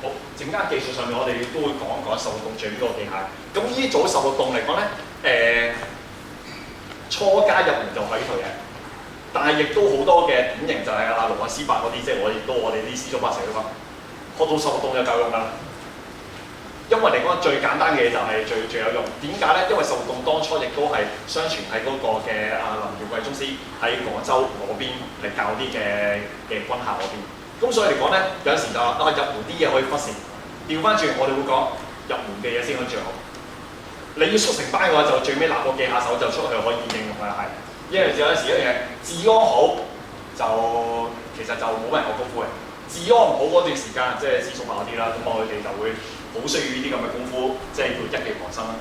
好，陣間技術上面我哋都會講一講手活動最呢個技巧。咁呢組手活動嚟講咧，初加入門就係呢套嘢，但係亦都好多嘅典型就係阿盧啊、斯伯嗰啲，即係我哋啲師祖伯成日都講，學到手活動就夠用㗎啦。因為嚟講最簡單嘅嘢就係最有用。點解咧？因為手活動當初亦都係相傳喺嗰個嘅林耀貴宗師喺廣州嗰邊嚟教啲嘅軍校嗰邊。咁所以嚟講咧，有陣時就話入門啲嘢可以忽視，調翻轉我哋會講入門嘅嘢先可以最好。你要速成班嘅話，就最尾拿個記下手就出去可以應用啦，係。因為有陣時一樣嘢，治安好就其實就冇乜人學功夫嘅。治安唔好嗰段時間，即係師叔伯嗰啲啦，咁我哋就會好需要呢啲咁嘅功夫，即係要一技傍身啦。